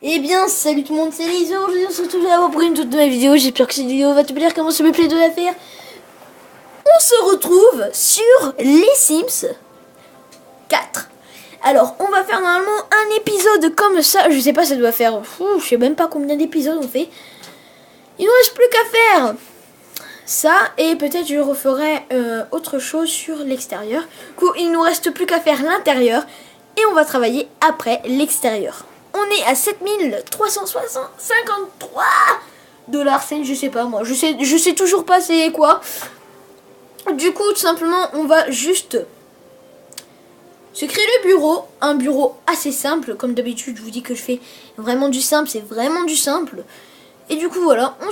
Eh bien, salut tout le monde, c'est Lisa. Aujourd'hui, on se retrouve pour une toute nouvelle vidéo. J'espère que cette vidéo va te plaire, comment ça me plaît de la faire. On se retrouve sur les Sims 4. Alors, on va faire normalement un épisode comme ça. Je sais pas, ça doit faire... je sais même pas combien d'épisodes on fait. Il ne reste plus qu'à faire ça. Et peut-être je referai autre chose sur l'extérieur. Du coup, il nous reste plus qu'à faire l'intérieur. Et on va travailler après l'extérieur. On est à 7353 dollars, je sais pas moi, je sais toujours pas c'est quoi. Du coup, tout simplement, on va juste se créer le bureau, un bureau assez simple, comme d'habitude, je vous dis que je fais vraiment du simple, c'est vraiment du simple. Et du coup, voilà, on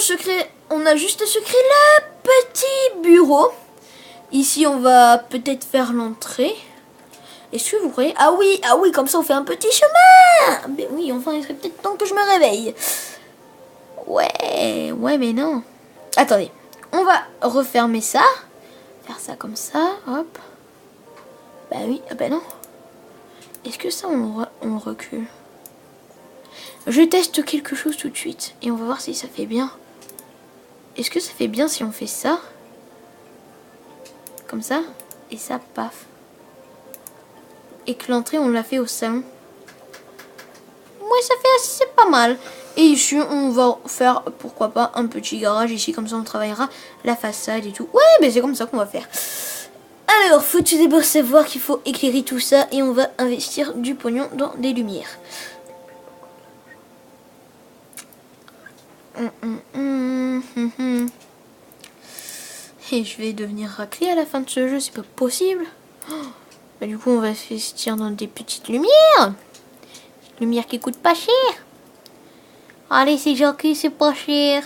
a juste à se créer le petit bureau. Ici, on va peut-être faire l'entrée. Est-ce que vous croyez? Ah oui, comme ça on fait un petit chemin. Mais oui, enfin, il serait peut-être temps que je me réveille. Ouais, mais non. Attendez, on va refermer ça. Faire ça comme ça, hop. Bah oui, ah bah non. Est-ce que ça, on le recule? Je teste quelque chose tout de suite. Et on va voir si ça fait bien. Est-ce que ça fait bien si on fait ça? Comme ça. Et ça, paf. Et que l'entrée, on l'a fait au salon. Ouais, ça fait assez pas mal. Et ici, on va faire, pourquoi pas, un petit garage ici. Comme ça, on travaillera la façade et tout. Ouais, mais c'est comme ça qu'on va faire. Alors, faut tout d'abord savoir qu'il faut éclairer tout ça. Et on va investir du pognon dans des lumières. Et je vais devenir raclée à la fin de ce jeu. C'est pas possible. Bah, du coup, on va investir dans des petites lumières. Lumière qui coûte pas cher. Allez, c'est gentil, c'est pas cher.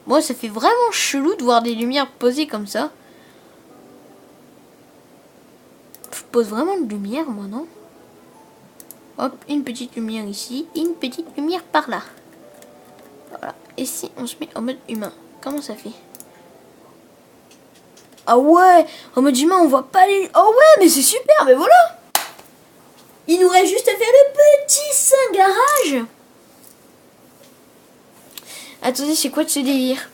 Moi, ça fait vraiment chelou de voir des lumières posées comme ça. Je pose vraiment une lumière, moi, non? Hop, une petite lumière ici, une petite lumière par là. Voilà. Et si on se met en mode humain, comment ça fait? Ah ouais, en mode humain, on voit pas les... Oh ouais, mais c'est super, mais voilà! Il nous reste juste à faire le petit saint garage. Attendez, c'est quoi de ce délire?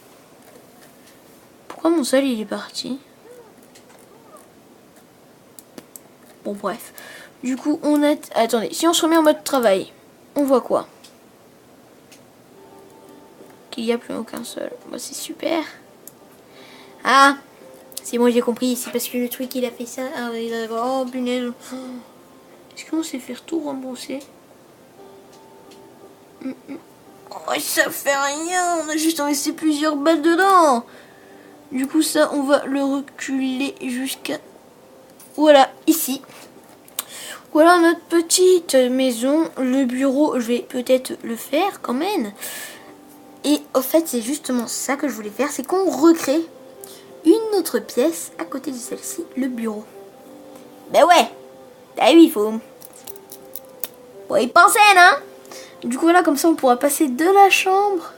Pourquoi mon sol il est parti? Bon bref. Du coup on a... Attendez, si on se remet en mode travail, on voit quoi? Qu'il n'y a plus aucun sol. Bon, c'est super. Ah, c'est moi j'ai compris, c'est parce que le truc il a fait ça. Ah oui, oh punaise. Est-ce qu'on sait faire tout rembourser? Oh, ça fait rien, on a juste investi plusieurs balles dedans. Du coup ça on va le reculer jusqu'à... Voilà, ici. Voilà notre petite maison. Le bureau, je vais peut-être le faire quand même. Et au fait c'est justement ça que je voulais faire, c'est qu'on recrée une autre pièce à côté de celle-ci, le bureau. Ben ouais, bah oui, faut y penser, hein. Du coup là, comme ça on pourra passer de la chambre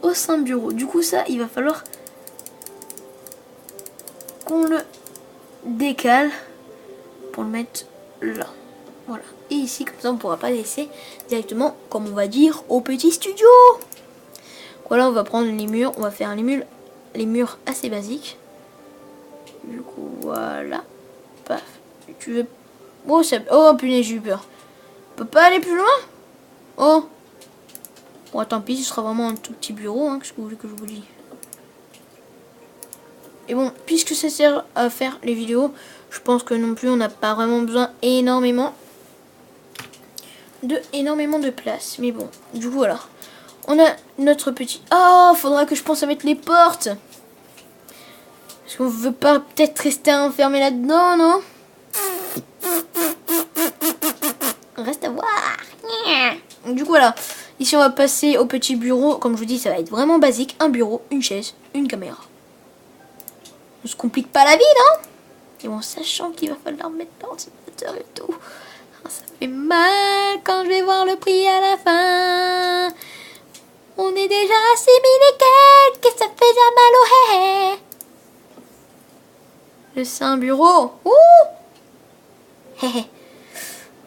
au sein bureau. Du coup ça, il va falloir qu'on le décale pour le mettre là. Voilà. Et ici, comme ça on pourra pas laisser directement, comme on va dire, au petit studio. Voilà, on va prendre les murs, on va faire les murs assez basiques. Du coup, voilà. Paf. Tu veux... Oh, oh punaise, j'ai eu peur. On peut pas aller plus loin? Oh. Bon, tant pis, ce sera vraiment un tout petit bureau, hein. Qu'est-ce que vous voulez que je vous dise? Et bon, puisque ça sert à faire les vidéos, je pense que non plus, on n'a pas vraiment besoin énormément de place. Mais bon, du coup, voilà. On a notre petit... Oh, faudra que je pense à mettre les portes. Parce qu'on veut pas peut-être rester enfermé là-dedans, non? Reste à voir. Du coup, voilà. Ici, on va passer au petit bureau. Comme je vous dis, ça va être vraiment basique. Un bureau, une chaise, une caméra. On se complique pas la vie, non? Et bon, sachant qu'il va falloir mettre l'ordinateur et tout. Ça fait mal quand je vais voir le prix à la fin. On est déjà à 6 000 et quelques, ça fait déjà mal au hé. Le saint bureau. Ouh.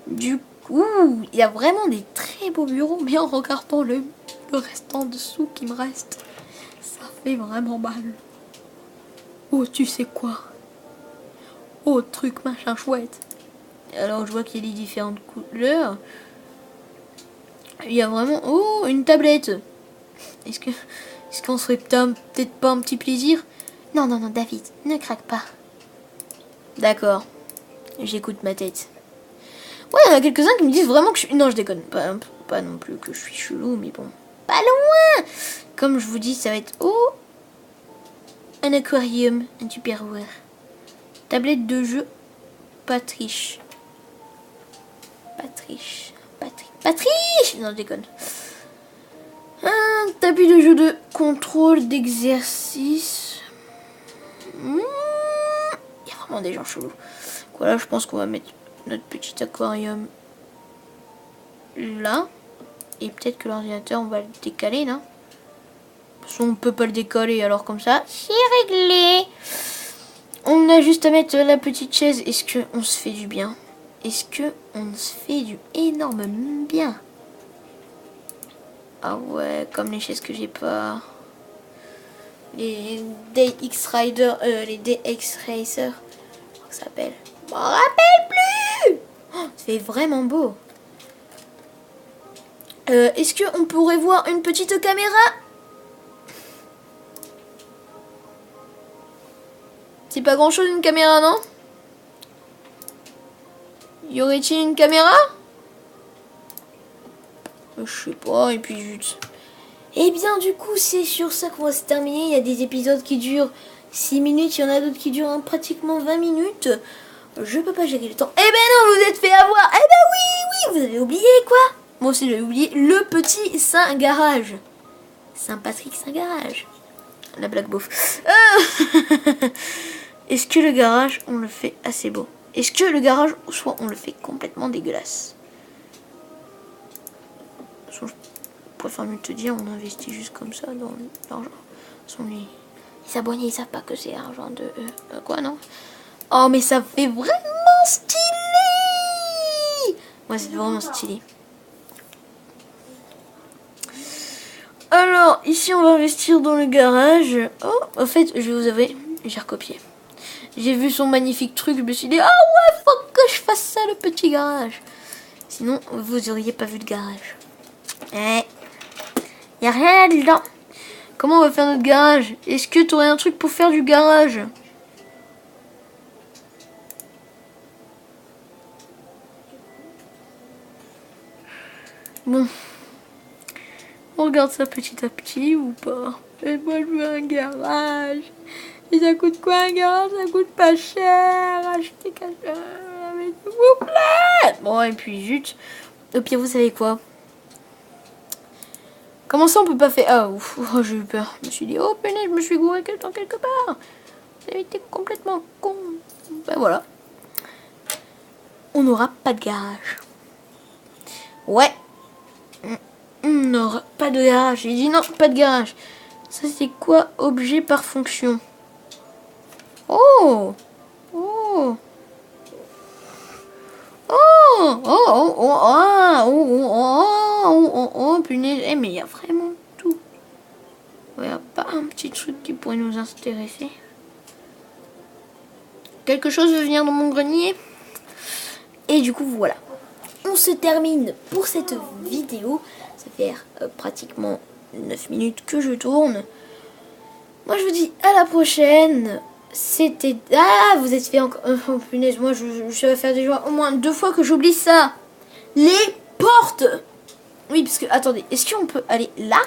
Du Ouh, il y a vraiment des très beaux bureaux, mais en regardant le restant en dessous qui me reste, ça fait vraiment mal. Oh, tu sais quoi? Oh, truc machin chouette. Alors, je vois qu'il y a des différentes couleurs. Il y a vraiment... Oh, une tablette. Est-ce qu'on serait peut-être pas un petit plaisir? Non, non, non, David, ne craque pas. D'accord, j'écoute ma tête. Ouais, il y en a quelques-uns qui me disent vraiment que je suis... Non, je déconne. Pas non plus que je suis chelou, mais bon. Pas loin. Comme je vous dis, ça va être... Oh, un aquarium, un tupperware. Tablette de jeu, Patriche. Patriche. Non, je déconne. Un tapis de jeu de contrôle d'exercice. Il y a vraiment des gens chelous. Voilà, je pense qu'on va mettre notre petit aquarium là. Et peut-être que l'ordinateur, on va le décaler, là. De toute façon, on peut pas le décaler, alors comme ça, c'est réglé. On a juste à mettre la petite chaise. Est-ce qu'on se fait du bien? Est-ce qu'on se fait du énorme bien? Ah ouais, comme les chaises que j'ai pas. Les DX Rider, les DX Racer, ça s'appelle. Je m'en rappelle plus. Oh, ça fait vraiment beau. Est-ce qu'on pourrait voir une petite caméra? C'est pas grand chose une caméra, non? Y aurait-il une caméra? Je sais pas, et puis zut. Et bien du coup c'est sur ça qu'on va se terminer. Il y a des épisodes qui durent 6 minutes, il y en a d'autres qui durent pratiquement 20 minutes. Je peux pas gérer le temps. Eh ben non, vous êtes fait avoir. Eh ben oui, vous avez oublié quoi? Moi aussi j'avais oublié le petit Saint-Garage. Saint-Patrick Saint-Garage. La blague beauf. Est-ce que le garage, on le fait assez beau? Est-ce que le garage, soit on le fait complètement dégueulasse? Je préfère mieux te dire, on investit juste comme ça dans l'argent. Les abonnés, ils savent pas que c'est argent de... quoi, non? Oh, mais ça fait vraiment stylé! Ouais, c'est vraiment stylé. Alors, ici, on va investir dans le garage. Oh, en fait, je vais vous avouer, j'ai recopié. J'ai vu son magnifique truc, je me suis dit, ah ouais, faut que je fasse ça, le petit garage. Sinon, vous auriez pas vu le garage. Y a rien là-dedans. Comment on va faire notre garage? Est-ce que tu aurais un truc pour faire du garage? Bon. On regarde ça petit à petit ou pas? Et moi, je veux un garage. Et ça coûte quoi un garage? Ça coûte pas cher. Achetez quelque chose, s'il vous plaît. Bon, et puis zut. Au pire, vous savez quoi? Comment ça, on peut pas faire... Ah, ouf, oh, j'ai eu peur. Je me suis dit, oh, punaise, je me suis gouré quelque part. Vous avez été complètement con. Ben voilà. On n'aura pas de garage. Ouais. On n'aura pas de garage. J'ai dit non, pas de garage. Ça, c'est quoi? Objet par fonction. Oh! Oh! Oh! Oh! Oh! Oh! Ah! Oh! Oh! Oh! Oh! Oh! Punaise. Eh, mais il y a vraiment tout. Il n'y a pas un petit truc qui pourrait nous intéresser. Quelque chose veut venir dans mon grenier. Et du coup, voilà. On se termine pour cette vidéo. Ça fait pratiquement 9 minutes que je tourne. Moi, je vous dis à la prochaine. C'était... Ah, vous êtes fait encore... Oh, punaise, moi, je vais faire déjà au moins 2 fois que j'oublie ça. Les portes. Oui, parce que... Attendez, est-ce qu'on peut aller là?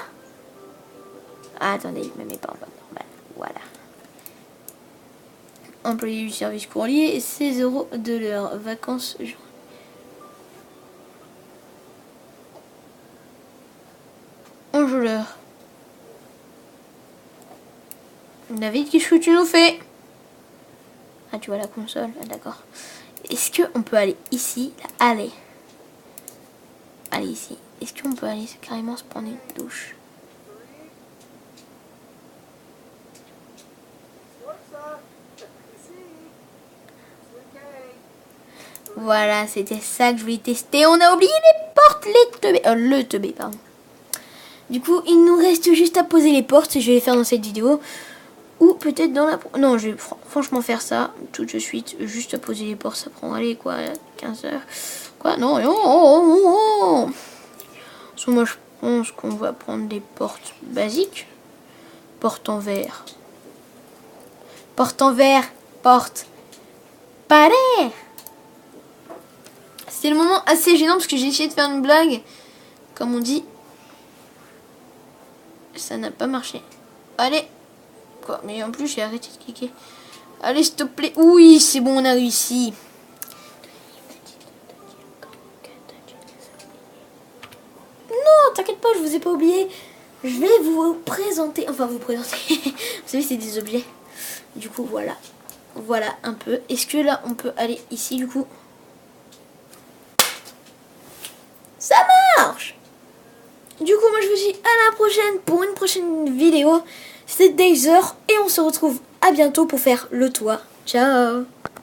Ah, attendez, il me met pas en mode normal. Voilà. Employé du service courrier, 16 € de l'heure. Vacances... Enjôleur. David, qu'est-ce que tu nous fais? Ah, tu vois la console, ah, d'accord. Est-ce qu'on peut aller ici? Là, allez. Allez ici. Est-ce qu'on peut aller carrément se prendre une douche? Voilà, c'était ça que je voulais tester. On a oublié les portes, les teubés. Le teubé, pardon. Du coup, il nous reste juste à poser les portes. Je vais les faire dans cette vidéo. Ou peut-être dans la... Non, je vais franchement faire ça tout de suite. Juste à poser les portes, ça prend, allez, quoi, 15 heures. Quoi, non, non. Moi, je pense qu'on va prendre des portes basiques. Porte en verre. Porte en verre. Porte. Palais. C'est le moment assez gênant parce que j'ai essayé de faire une blague. Comme on dit. Ça n'a pas marché. Allez. Quoi? Mais en plus, j'ai arrêté de cliquer. Allez, s'il te plaît. Oui, c'est bon, on a réussi. Non, t'inquiète pas, je vous ai pas oublié. Je vais vous présenter. Enfin, vous présenter. Vous savez, c'est des objets. Du coup, voilà. Voilà un peu. Est-ce que là, on peut aller ici, du coup? Ça marche! Du coup, moi, je vous dis à la prochaine pour une prochaine vidéo. C'était Dazer et on se retrouve à bientôt pour faire le toit. Ciao!